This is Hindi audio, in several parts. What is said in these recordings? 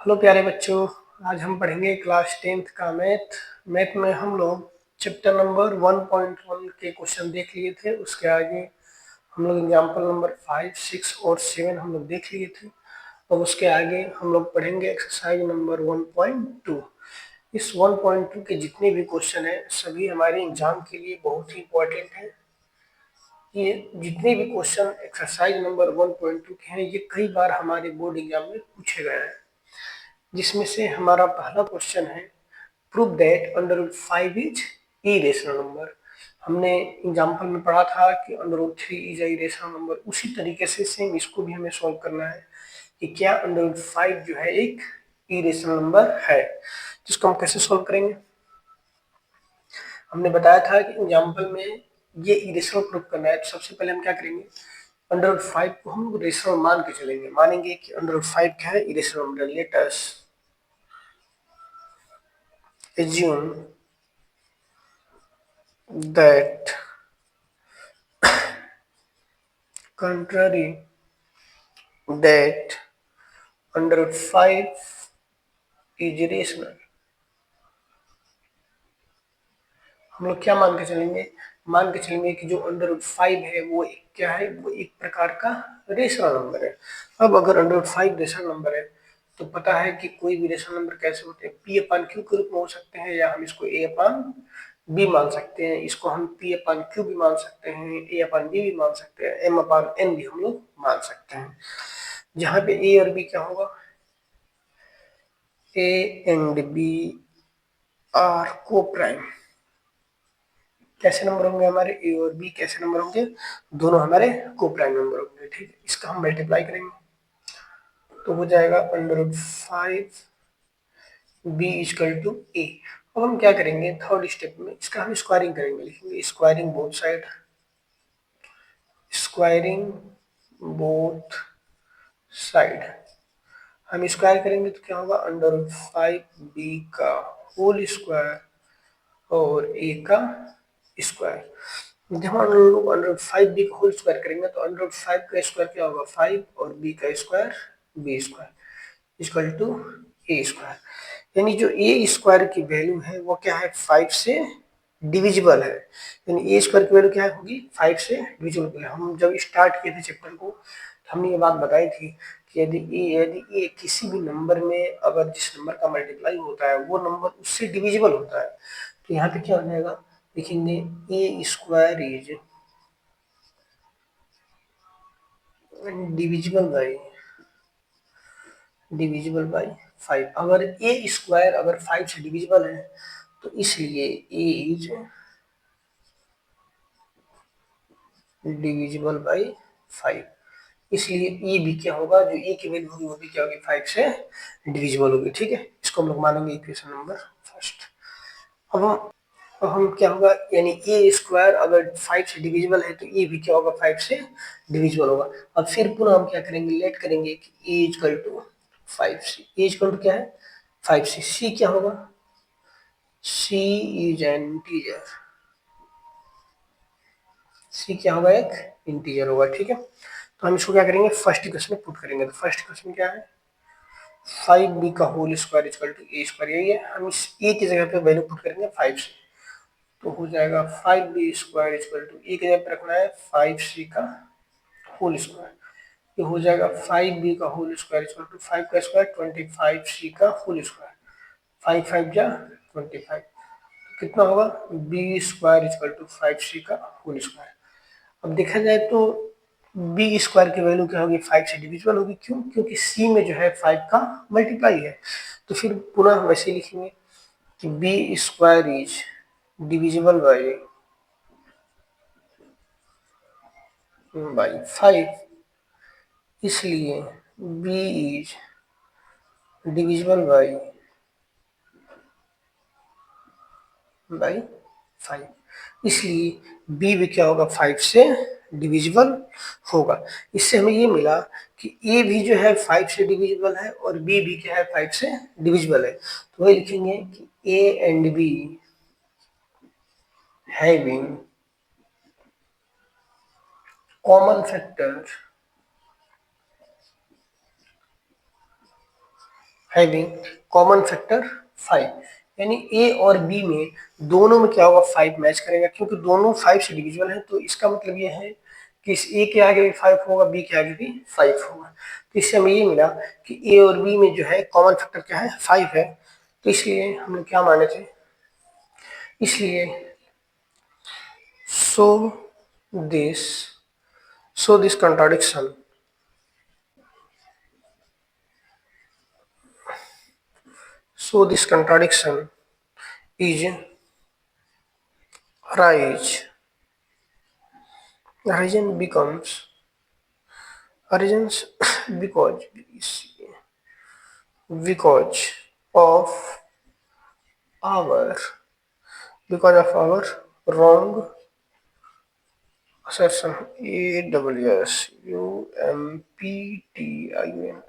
हेलो प्यारे बच्चों, आज हम पढ़ेंगे क्लास 10th का मैथ में हम लोग चैप्टर नंबर 1.1 के क्वेश्चन देख लिए थे। उसके आगे हम लोग एग्जाम्पल नंबर 5, 6 और 7 हम लोग देख लिए थे। और उसके आगे हम लोग पढ़ेंगे एक्सरसाइज नंबर 1.2। इस 1.2 के जितने भी क्वेश्चन हैं सभी हमारे एग्जाम के लिए बहुत ही इंपॉर्टेंट है। ये जितने भी क्वेश्चन एक्सरसाइज नंबर 1.2 के हैं ये कई बार हमारे बोर्ड एग्जाम में पूछे गए हैं, जिसमें से हमारा पहला क्वेश्चन है prove that under root 5 is irrational number. हमने एग्जाम्पल में पढ़ा था कि under root 3 is irrational number. उसी तरीके से सेम इसको भी हमें सॉल्व करना है कि क्या अंडर रूट 5 जो है एक इरेशनल नंबर है। जिसको हम कैसे सॉल्व करेंगे, हमने बताया था कि एग्जाम्पल में ये इरेशनल प्रूव करना है। तो सबसे पहले हम क्या करेंगे, अंडर रूट 5 को हम रेशनल मान के चलेंगे, मानेंगे कि अंडर रूट 5 क्या है, irrational number. Let us assume that contrary that under root 5 is rational। हम लोग क्या मान के चलेंगे, मान के चलेंगे कि जो अंडर रूट 5 है वो क्या है, वो एक प्रकार का रेशनल नंबर है। अब अगर अंडर रूट 5 रेशनल नंबर है तो पता है कि कोई भी रेशनल नंबर कैसे होते हैं, पी अपान क्यू के रूप में हो सकते हैं, या हम इसको ए अपान बी मान सकते हैं। इसको हम पी अपान क्यू भी मान सकते हैं, ए अपान बी भी मान सकते हैं, एम अपान एन भी हम लोग मान सकते हैं। जहां पे ए और बी क्या होगा, ए एंड बी आर को प्राइम। कैसे नंबर होंगे हमारे, ए और बी कैसे नंबर होंगे, दोनों हमारे को प्राइम नंबर होंगे। ठीक है, इसका हम मल्टीप्लाई करेंगे तो हो जाएगा under root 5 B equal to A. अब हम क्या करेंगे, थर्ड स्टेप में इसका हम स्क्वायरिंग करेंगे, लिखेंगे squaring both side, squaring both side. हम स्क्वायर करेंगे तो क्या होगा, अंडर रूट 5 बी का होल स्क्वायर और ए का स्क्वायर। जब हम अंडर रूट 5 बी का होल स्क्वायर करेंगे तो अंडर रूट 5 का स्क्वायर क्या होगा, 5, और बी का square b square equal to a square. यानी जो ए स्क्वायर की वैल्यू है वो क्या है, 5 से डिविजिबल है। यानी ए स्क्वायर की वैल्यू क्या होगी, 5 से डिविजिबल। हम जब स्टार्ट किए थे चैप्टर को तो हमने ये बात बताई थी कि यदि ए किसी भी नंबर में अगर जिस नंबर का मल्टीप्लाई होता है वो नंबर उससे डिविजिबल होता है तो यहाँ पे क्या हो जाएगा, लिखेंगे ए स्क्वायर इज डिविजिबल बाई 5। अगर ए स्क्वायर अगर 5 से डिविजिबल है तो इसलिए ए इज डिविजिबल बाई 5। इसलिए ए भी क्या होगा, जो ए की वैल्यू होगी वो भी क्या होगी, 5 से डिविजिबल होगी। ठीक है, इसको हम लोग मानेंगे इक्वेशन नंबर फर्स्ट। अब हम क्या होगा, यानी ए स्क्वायर अगर 5 से डिविजिबल है तो ए भी क्या होगा, 5 से डिविजिबल होगा। अब फिर पुनः हम क्या करेंगे, लेट करेंगे कि A equal to 5c। A equal to क्या है, 5c। सी क्या होगा, C is an integer. C क्या होगा, एक इंटीजर होगा। ठीक है, तो हम इसको क्या करेंगे, फर्स्ट इक्वेशन में पुट करेंगे। तो फर्स्ट इक्वेशन क्या है, 5b का whole square equal to a square. यही है, हम इस ए की जगह पे वैल्यू पुट करेंगे 5 से, तो हो जाएगा 5b स्क्वायर इक्वल टू ए की जगह पे रखना है 5c का होल स्क्वायर। ये हो जाएगा 5b का होल स्क्वायर इक्वल टू 5 का स्क्वायर 25c का होल स्क्वायर। 5 5 जा 25, कितना होगा, B square equal to 5c का होल स्क्वायर। अब देखा जाए तो बी स्क्वायर की वैल्यू क्या होगी, 5 से डिविजिबल होगी। क्यों, क्योंकि सी में जो है 5 का मल्टीप्लाई है। तो फिर पुनः वैसे लिखेंगे कि b square is divisible by 5, इसलिए बी इज डिविजिबल बाई 5। इसलिए बी भी क्या होगा, 5 से डिविजिबल होगा। इससे हमें ये मिला कि ए भी जो है 5 से डिविजिबल है और बी भी क्या है, 5 से डिविजिबल है। तो वही लिखेंगे कि A and be having common factor having common factor 5, यानी ए और बी में दोनों में क्या होगा 5 मैच करेगा, क्योंकि दोनों 5 से डिविजिबल है, तो इसका मतलब ये है कि इस ए के आगे भी 5 होगा, बी के आगे भी 5 होगा। तो इससे हमें ये मिला कि ए और बी में जो है कॉमन फैक्टर क्या है 5 है। तो इसलिए हम लोग क्या माने थे, इसलिए so this so this contradiction so this contradiction is arise origin becomes origins because because of our because of our wrong assertion AWSUMPTIN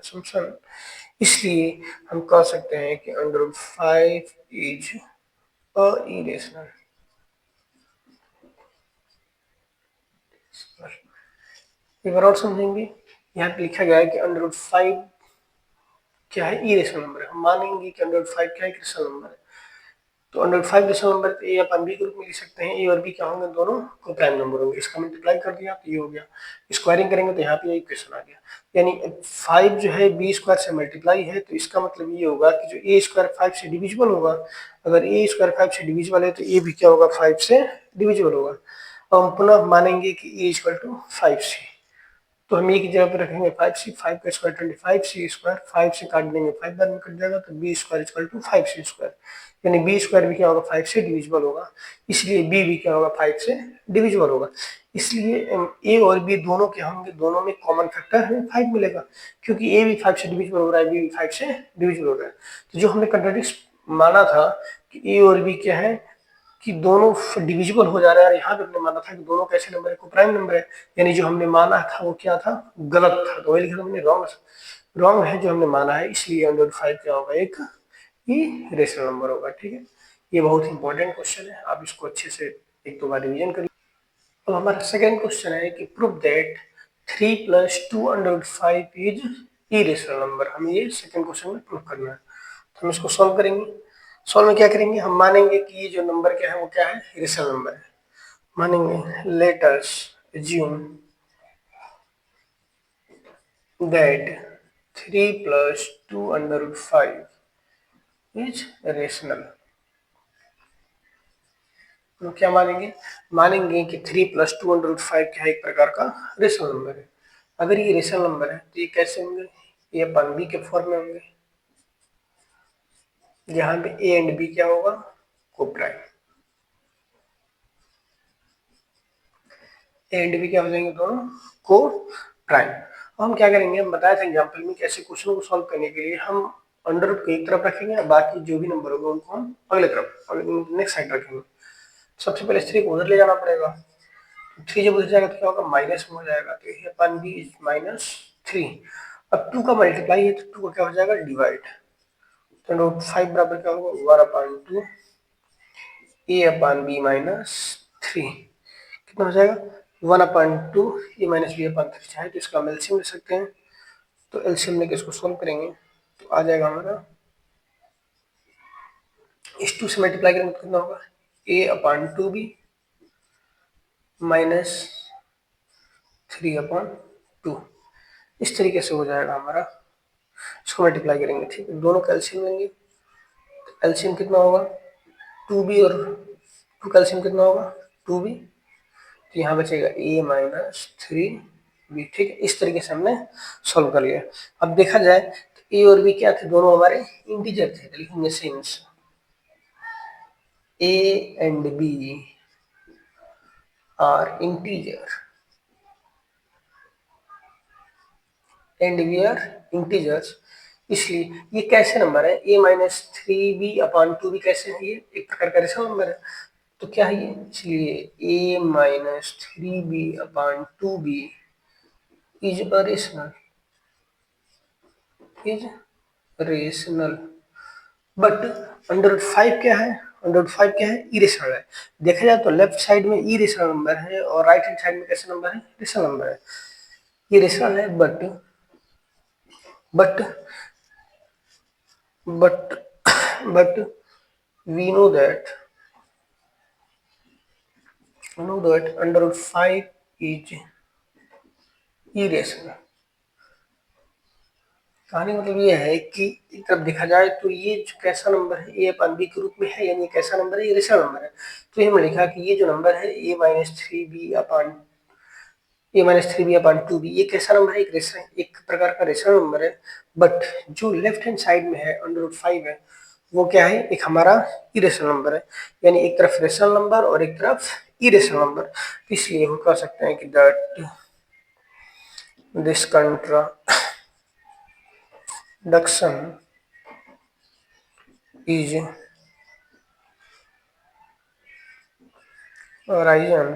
assumption। इसलिए हम कह सकते हैं कि अंडर 5 इज अ इरेशनल। एक बार और समझेंगे, यहाँ पे लिखा गया है कि अंडर 5 क्या है, इरेशनल नंबर है। हम मानेंगे कि अंडर 5 क्या है, इरेशनल नंबर है। तो under 5 rational number a upon b के रूप में लिख सकते हैं। ए और बी क्या होंगे, दोनों को प्राइम नंबर होंगे। इसका मल्टीप्लाई कर दिया तो ये हो गया, स्क्वायरिंग करेंगे तो यहाँ पे ये इक्वेशन आ गया। यानी 5 जो है बी स्क्वायर से मल्टीप्लाई है, तो इसका मतलब ये होगा कि जो ए स्क्वायर 5 से डिविजिबल होगा, अगर ए स्क्वायर 5 से डिविजिबल है तो ए भी क्या होगा 5 से डिविजिबल होगा। अब हम पुनः मानेंगे कि ए इक्वल टू 5 सी, तो हम ए की जगह पर रखेंगे 5c, 5 का स्क्वायर 25c स्क्वायर, 5 से काट देंगे 5 बार में कट जाएगा, तो b square equal to 5c square, यानी बी स्क्वायर भी क्या होगा 5 से डिविजिबल होगा, इसलिए बी भी क्या होगा 5 से डिविजिबल होगा। इसलिए ए और बी दोनों क्या होंगे, दोनों में कॉमन फैक्टर हमें 5 मिलेगा, क्योंकि ए भी 5 से डिविजिबल हो रहा है, बी भी 5 से डिविजिबल हो रहा है। तो जो हमने कंट्राडिक्ट माना था कि ए और बी क्या है कि दोनों डिविजिबल हो जा रहा है, और यहाँ पे हमने माना था कि दोनों कैसे नंबर है, को प्राइम नंबर है, यानी जो हमने माना था वो क्या था, गलत था। तो वही लिखा हमने रॉन्ग रॉन्ग है जो हमने माना है, इसलिए अंडर 5 क्या होगा, एक ही रेशनल नंबर होगा। ठीक है, ये बहुत इंपॉर्टेंट क्वेश्चन है, आप इसको अच्छे से एक दो बार रिविजन करिए। अब हमारा सेकेंड क्वेश्चन है कि prove that 3 + 2 under 5 is irrational number. हमें ये सेकेंड क्वेश्चन में प्रूव करना है, तो हम इसको सॉल्व करेंगे। सॉल्व में क्या करेंगे, हम मानेंगे कि ये जो नंबर क्या है वो क्या है, इरेशनल नंबर है। मानेंगे let us assume that 3 + 2 under 5 is rational. तो क्या मानेंगे, मानेंगे कि 3 + 2 अंडर 5 क्या है, एक प्रकार का रेशनल नंबर है। अगर ये रेशनल नंबर है तो ये कैसे होंगे, ये अपन बी के फॉर्म में होंगे, जहां पे ए एंड बी क्या होगा, को प्राइम। ए एंड बी क्या हो जाएंगे, दोनों को प्राइम। अब हम क्या करेंगे, हम बताया था एग्जाम्पल में कि ऐसे क्वेश्चन को सॉल्व करने के लिए हम अंडर रूट को एक तरफ रखेंगे, बाकी जो भी नंबर होगा उनको हम अगले तरफ नेक्स्ट साइड रखेंगे। सबसे पहले 3 को उधर ले जाना पड़ेगा, 3 जब उधर जाएगा तो क्या होगा, माइनस में हो जाएगा, तो ये अपन बी इज -3। अब 2 का मल्टीप्लाई है तो 2 का क्या हो जाएगा, डिवाइड, तो रूट 5 बराबर क्या होगा 1/2 ए अपन बी -3, कितना हो जाएगा 1/2 ए माइनस बी अपन 3 चाहे तो इसका हम एलसीएम ले सकते हैं। तो एलसीएम लेके इसको सोल्व करेंगे तो आ जाएगा हमारा, इस 2 से मल्टीप्लाई करेंगे तो कितना होगा, a/2b -3/2, इस तरीके से हो जाएगा हमारा। इसको मल्टीप्लाई करेंगे, ठीक है, दोनों का एलसीएम लेंगे, एलसीएम कितना होगा 2b और 2 का एलसीएम कितना होगा 2b, तो यहाँ बचेगा a-3b। ठीक है, इस तरीके से हमने सॉल्व कर लिया। अब देखा जाए तो ए और बी क्या थे, दोनों हमारे इंटीजर थे, तो लिखेंगे since a and b are integer and we are integers, इसलिए ये कैसे नंबर है, a-3b/2b कैसे है, ये एक प्रकार का रेशनल नंबर है। तो क्या है ये, इसलिए a-3b/2b is a rational, is rational. But under 5 क्या है, अंडर 5 क्या है, इरेशनल है। देखा जाए तो लेफ्ट साइड में इरेशनल नंबर है और राइट हैंड साइड में कैसे नंबर है, रेशनल नंबर है। ये रेशनल है but but we know that under root 5 is irrational। कहानी मतलब ये है कि एक तरफ देखा जाए तो ये जो कैसा नंबर है ए अपन बी के रूप में है, यानी कैसा नंबर है, ये रेशनल नंबर है। तो ये हमने लिखा कि ये जो नंबर है A minus three B upon two B, ये कैसा नंबर है, एक प्रकार का रेशनल नंबर है। बट जो लेफ्ट हैंड साइड में है अंडर रूट 5 है, वो क्या है, एक हमारा इरेशनल नंबर है। यानी एक तरफ रेशनल नंबर और एक तरफ इरेशनल नंबर। इसलिए हम कह सकते हैं कि that this contradiction is arisen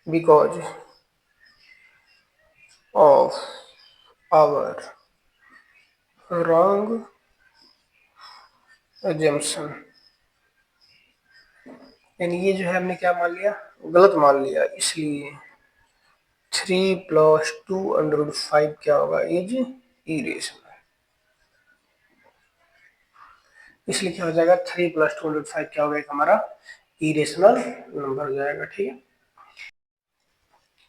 because of our wrong assumption। यानी ये जो है हमने क्या मान लिया, गलत मान लिया। इसलिए 3 + 2 अंडर रूट 5 क्या होगा, इज इरेशनल। इसलिए क्या हो जाएगा, 3 + 2 अंडर रूट 5 क्या होगा, एक हमारा इरेशनल नंबर हो जाएगा। ठीक है,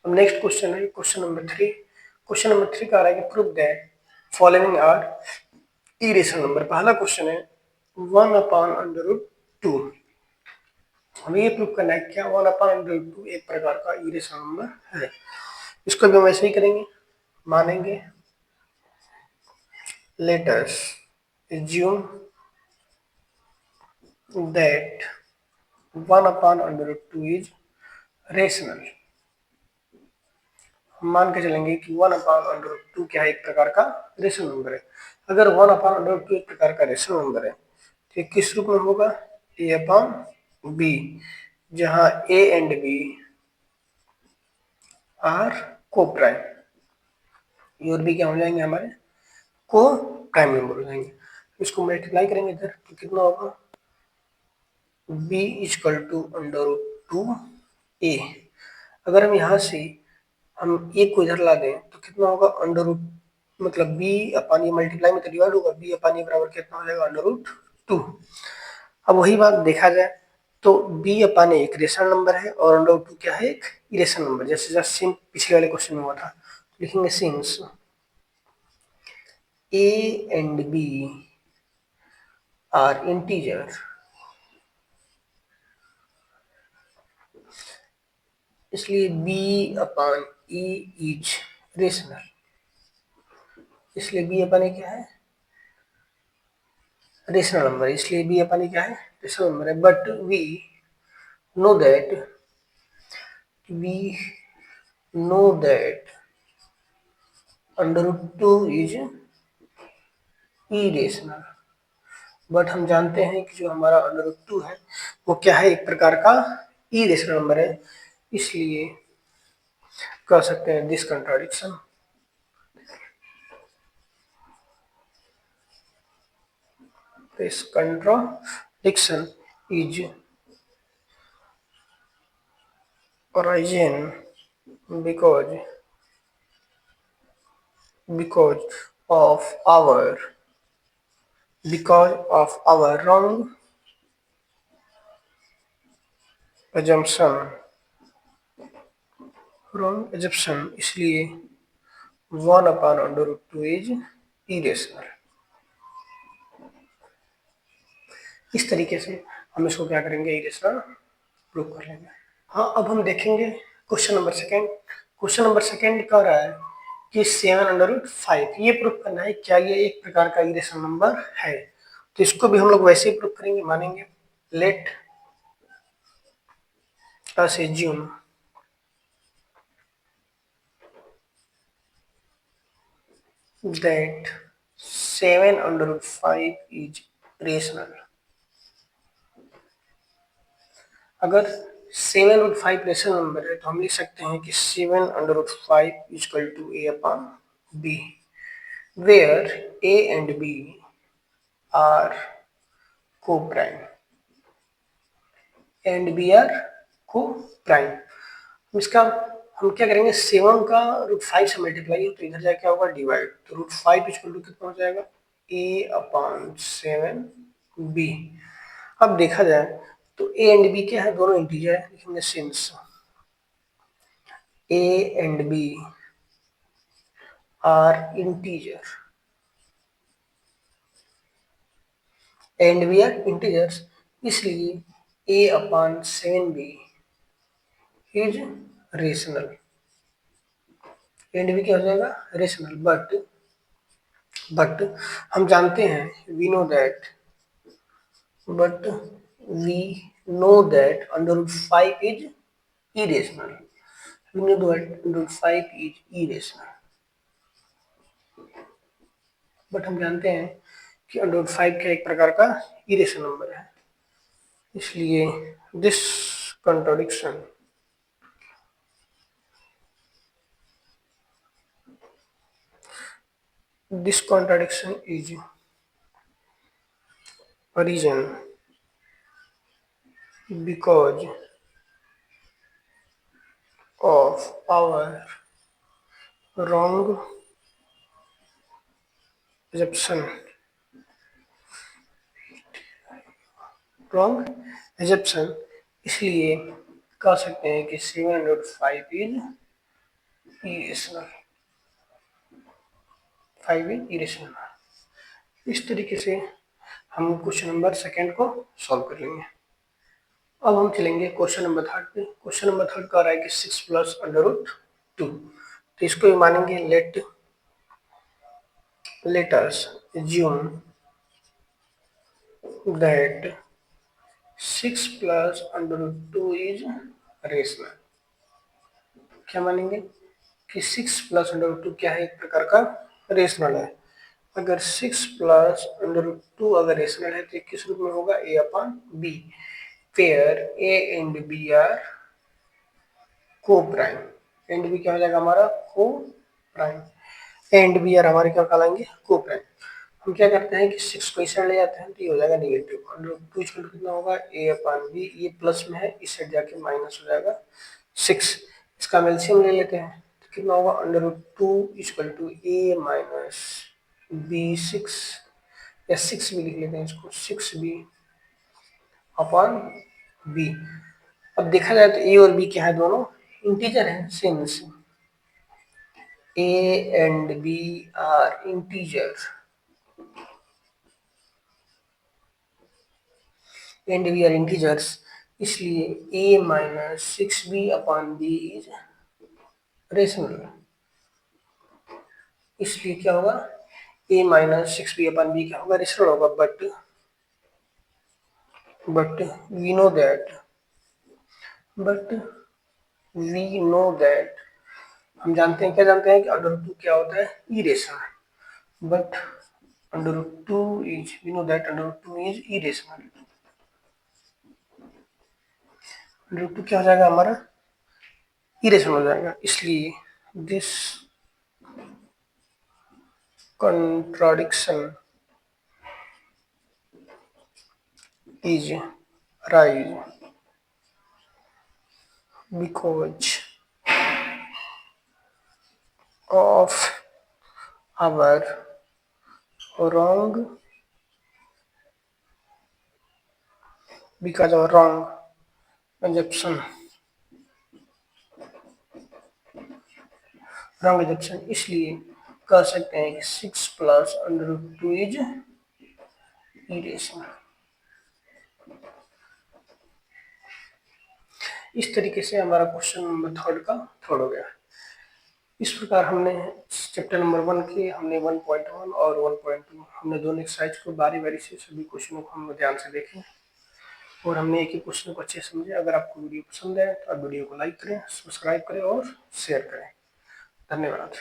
अब नेक्स्ट क्वेश्चन है क्वेश्चन नंबर 3। क्वेश्चन नंबर 3 का आ रहा है कि prove that following are irrational number. पहला क्वेश्चन है 1/√2। हमें ये प्रूव करना है क्या 1/√2 एक प्रकार का इरेशनल नंबर है। इसको भी हम ऐसे ही करेंगे, मानेंगे। Let us assume that 1/√2 is rational। हम मान के चलेंगे कि 1/√2 क्या है, एक प्रकार का रेशनल नंबर है। अगर 1/√2 एक प्रकार का रेशनल नंबर है तो किस रूप में होगा, a/b, जहां a एंड b आर को प्राइम। और भी क्या हो जाएंगे, हमारे को प्राइम नंबर हो जाएंगे। इसको मल्टीप्लाई करेंगे इधर तो कितना होगा, b = √2a। अगर हम यहाँ से हम ए को इधर ला दें तो कितना होगा, अंडर रूट, मतलब b अपन ये मल्टीप्लाई में तो डिवाइड होगा, b अपन ये बराबर कितना हो जाएगा, √2। अब वही बात देखा जाए तो b अपन एक रेशनल नंबर है और √2 क्या है, एक इरेशनल नंबर। जैसे जस्ट सेम पिछले वाले क्वेश्चन में हुआ था। लिखेंगे since a and b are integer, इसलिए b/e इज रेशनल। इसलिए b/e क्या है, रेशनल नंबर। इसलिए b/e क्या है, रेशनल नंबर है। But know that we know that √2 is irrational. But हम जानते हैं कि जो हमारा √2 है वो क्या है, एक प्रकार का इरेशनल नंबर है। इसलिए कह सकते हैं this contradiction is origin because of our wrong assumption। इसलिए 1/√2 इज इरेशनल। इस तरीके से हम इसको क्या करेंगे, इरेशनल प्रूव कर लेंगे। हाँ, अब हम देखेंगे question number second. Question number second कह रहा है कि 7/5 ये प्रूफ करना है क्या ये एक प्रकार का इरेशनल नंबर है। तो इसको भी हम लोग वैसे ही प्रूफ करेंगे, मानेंगे। Let us assume that 7/5 is rational। अगर 7/5 रेशनल नंबर है तो हम लिख सकते हैं कि 7/5 equal to a/b, where a and b are coprime and b are coprime. इसका हम क्या करेंगे 7 का √5 से मल्टीप्लाई हो तो इधर जाके क्या होगा डिवाइड, तो √5 इक्वल टू कितना हो जाएगा a/7b। अब देखा जाए तो a एंड b क्या है, दोनों इंटीजर है, लिखेंगे since a and b are integer and b are integers, इसलिए a/7b is rational, and b क्या हो जाएगा रेशनल। बट हम जानते हैं we know that √5 is irrational, we know that √5 is irrational, but हम जानते हैं कि √5 का एक प्रकार का इरेशनल नंबर है, इसलिए this contradiction is origin because of our wrong assumption, इसलिए कह सकते हैं कि 705 इज इरेशनल, 5 इज इरेशनल। इस तरीके से हम क्वेश्चन नंबर सेकेंड को सॉल्व कर लेंगे। अब हम चलेंगे क्वेश्चन नंबर थर्ड पे। क्वेश्चन नंबर थर्ड का रहा है कि 6 प्लस √2, तो इसको भी मानेंगे let us assume that 6 plus √2 is rational। क्या मानेंगे कि 6 प्लस √2 क्या है, एक प्रकार का रेशनल है। अगर 6 प्लस √2 अगर रेशनल है तो किस रूप में होगा a/b, where a and b are coprime, and b क्या हो जाएगा हमारा को प्राइम, एंड b आर हमारे क्या कहलाएंगे को प्राइम। हम क्या करते हैं कि 6 को इस साइड ले जाते हैं तो ये हो जाएगा नेगेटिव, √2 कितना होगा a/b, ये प्लस में है इस साइड जाके माइनस हो जाएगा 6। इसका हम एलसीएम ले लेते हैं तो कितना होगा √2 equal to a minus b 6, या 6 भी लिख लेते हैं इसको 6b अपॉन b। अब देखा जाए तो a और b क्या है, दोनों इंटीजर हैं, since a and b are integer and b are integers, इसलिए a minus 6b upon b is rational. इसलिए क्या होगा a minus 6b upon b क्या होगा रेशनल होगा। बट वी नो दैट हम जानते हैं, क्या जानते हैं कि √2 क्या होता है irrational, but √2 is we know that √2 is irrational, √2 क्या हो जाएगा हमारा इरेशनल हो जाएगा, इसलिए this contradiction is rise because of our wrong assumption, इसलिए कह सकते हैं कि 6 प्लस √2 इज इरेशनल। इस तरीके से हमारा क्वेश्चन नंबर थर्ड का थर्ड हो गया। इस प्रकार हमने चैप्टर नंबर 1 के हमने 1.1 और 1.2 हमने दोनों एक्सरसाइज को बारी बारी से सभी क्वेश्चनों को हम ध्यान से देखें और हमने एक ही क्वेश्चन को अच्छे से समझे। अगर आपको वीडियो पसंद है तो आप वीडियो को लाइक करें, सब्सक्राइब करें और शेयर करें। धन्यवाद।